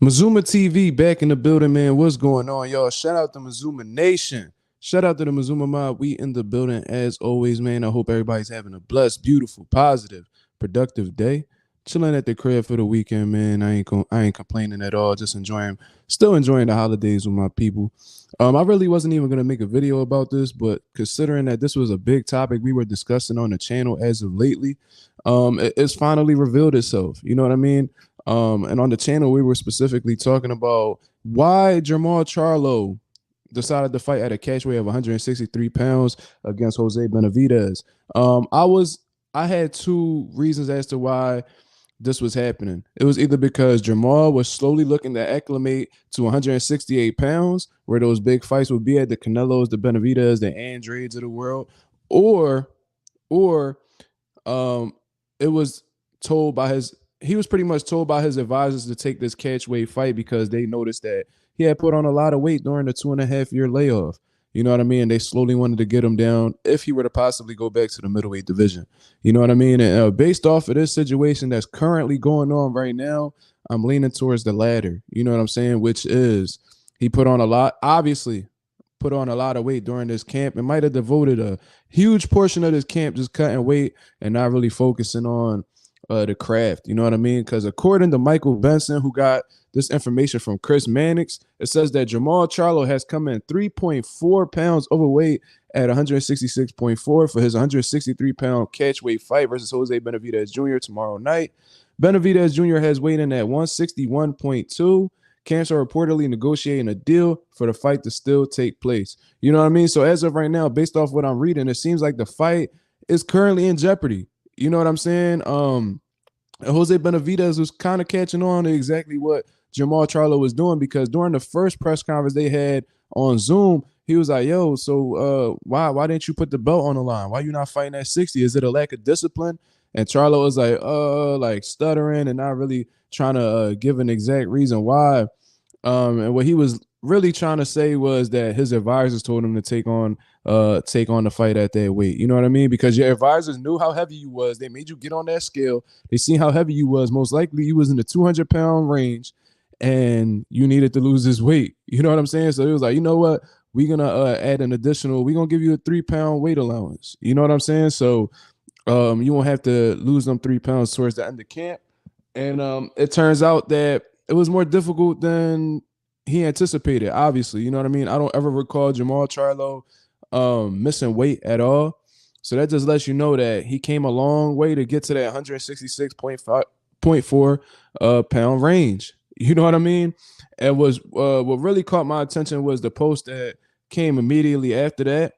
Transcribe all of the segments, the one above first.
Mazuma TV back in the building, man. What's going on, y'all? Shout out to Mazuma Nation. Shout out to the Mazuma Mob. We in the building as always, man. I hope everybody's having a blessed, beautiful, positive, productive day. Chilling at the crib for the weekend, man. I ain't complaining at all. Just still enjoying the holidays with my people. I really wasn't even gonna make a video about this, but considering that this was a big topic we were discussing on the channel as of lately, it's finally revealed itself. You know what I mean? And on the channel, we were specifically talking about why Jermall Charlo decided to fight at a catch weight of 163 pounds against Jose Benavidez. Um, I was I had two reasons as to why this was happening. It was either because Jermall was slowly looking to acclimate to 168 pounds, where those big fights would be at the Canelos, the Benavidez, the Andrades of the world, or or um, it was told by his he was pretty much told by his advisors to take this catch weight fight because they noticed that he had put on a lot of weight during the 2.5 year layoff. You know what I mean? They slowly wanted to get him down if he were to possibly go back to the middleweight division. You know what I mean? And based off of this situation that's currently going on right now, I'm leaning towards the latter. You know what I'm saying? Which is he put on a lot, obviously, put on a lot of weight during this camp and might have devoted a huge portion of this camp just cutting weight and not really focusing on the craft. You know what I mean? Because according to Michael Benson, who got this information from Chris Mannix, it says that Jermall Charlo has come in 3.4 pounds overweight at 166.4 for his 163-pound catch weight fight versus Jose Benavidez Jr. tomorrow night. Benavidez Jr. has weighed in at 161.2. Camps are reportedly negotiating a deal for the fight to still take place. You know what I mean? So as of right now, based off what I'm reading, it seems like the fight is currently in jeopardy. You know what I'm saying? Jose Benavidez was kind of catching on to exactly what Jermall Charlo was doing because during the first press conference they had on Zoom, he was like, "Yo, so why didn't you put the belt on the line? Why you not fighting at 60? Is it a lack of discipline?" And Charlo was like stuttering and not really trying to give an exact reason why. And what he was really trying to say was that his advisors told him to take on the fight at that weight. You know what I mean? Because your advisors knew how heavy you was. They made you get on that scale. They seen how heavy you was. Most likely you was in the 200-pound range and you needed to lose this weight. You know what I'm saying? So it was like, you know what? We're gonna add an additional, we're gonna give you a 3-pound weight allowance. You know what I'm saying? So you won't have to lose them 3 pounds towards the end of camp. And it turns out that it was more difficult than he anticipated, obviously. You know what I mean? I don't ever recall Jermall Charlo missing weight at all. So that just lets you know that he came a long way to get to that 166.4 pound range. You know what I mean? And was what really caught my attention was the post that came immediately after that.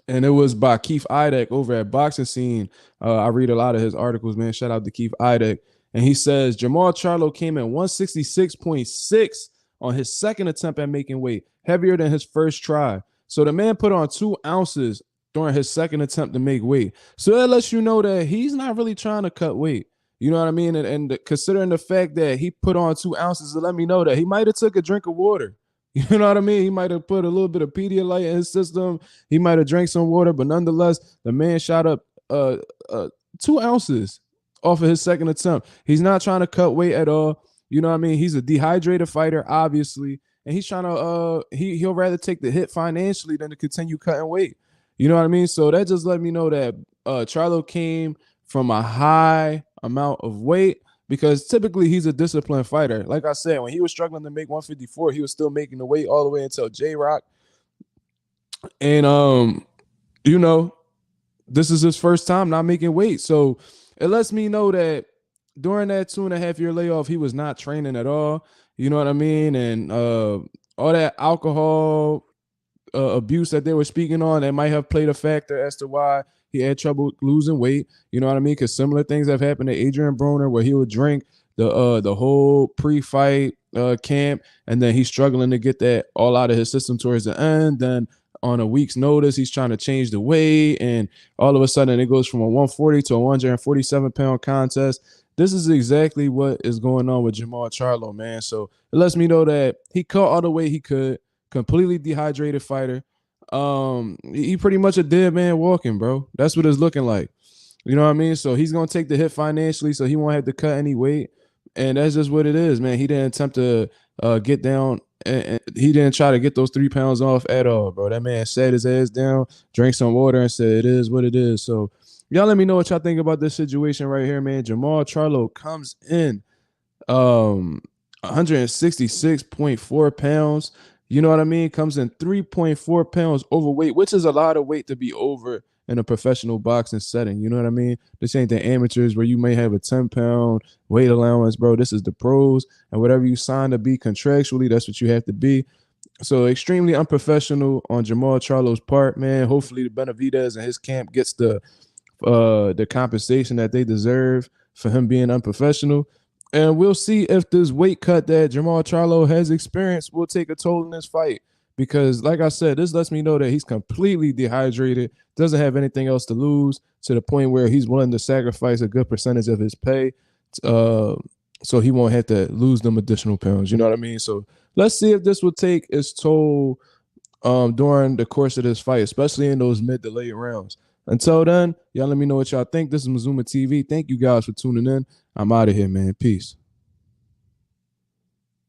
And it was by Keith Idek over at Boxing Scene. I read a lot of his articles, man. Shout out to Keith Idek. And he says Jermall Charlo came in 166.6 on his second attempt at making weight, heavier than his first try. So the man put on 2 ounces during his second attempt to make weight. So that lets you know that he's not really trying to cut weight. You know what I mean? And considering the fact that he put on 2 ounces, it let me know that he might have took a drink of water. You know what I mean? He might have put a little bit of Pedialyte in his system. He might have drank some water, but nonetheless, the man shot up 2 ounces off of his second attempt. He's not trying to cut weight at all. You know what I mean? He's a dehydrated fighter, obviously, and he's trying to he'll rather take the hit financially than to continue cutting weight. You know what I mean? So that just let me know that Charlo came from a high amount of weight because typically he's a disciplined fighter. Like I said, when he was struggling to make 154, he was still making the weight all the way until J-Rock. And you know, this is his first time not making weight. So it lets me know that during that 2.5 year layoff, he was not training at all. You know what I mean? And all that alcohol abuse that they were speaking on, that might have played a factor as to why he had trouble losing weight. You know what I mean? Because similar things have happened to Adrian Broner, where he would drink the whole pre-fight camp, and then he's struggling to get that all out of his system towards the end. Then on a week's notice, he's trying to change the weight, and all of a sudden it goes from a 140 to a 147-pound contest. This is exactly what is going on with Jermall Charlo, man. So it lets me know that he caught all the weight he could, completely dehydrated fighter. He pretty much a dead man walking, bro. That's what it's looking like. You know what I mean? So he's gonna take the hit financially, so he won't have to cut any weight. And that's just what it is, man. He didn't attempt to get down, and he didn't try to get those 3 pounds off at all, bro. That man sat his ass down, drank some water, and said, "It is what it is." So, y'all let me know what y'all think about this situation right here, man. Jermall Charlo comes in 166.4 pounds. You know what I mean? Comes in 3.4 pounds overweight, which is a lot of weight to be over in a professional boxing setting. You know what I mean? This ain't the amateurs where you may have a 10-pound weight allowance, bro. This is the pros, and whatever you sign to be contractually, that's what you have to be. So extremely unprofessional on Jermall Charlo's part, man. Hopefully the Benavidez and his camp gets the compensation that they deserve for him being unprofessional. And we'll see if this weight cut that Jermall Charlo has experienced will take a toll in this fight. Because, like I said, this lets me know that he's completely dehydrated, doesn't have anything else to lose, to the point where he's willing to sacrifice a good percentage of his pay so he won't have to lose them additional pounds. You know what I mean? So let's see if this will take its toll during the course of this fight, especially in those mid to late rounds. Until then, y'all let me know what y'all think. This is Mazuma TV. Thank you guys for tuning in. I'm out of here, man. Peace.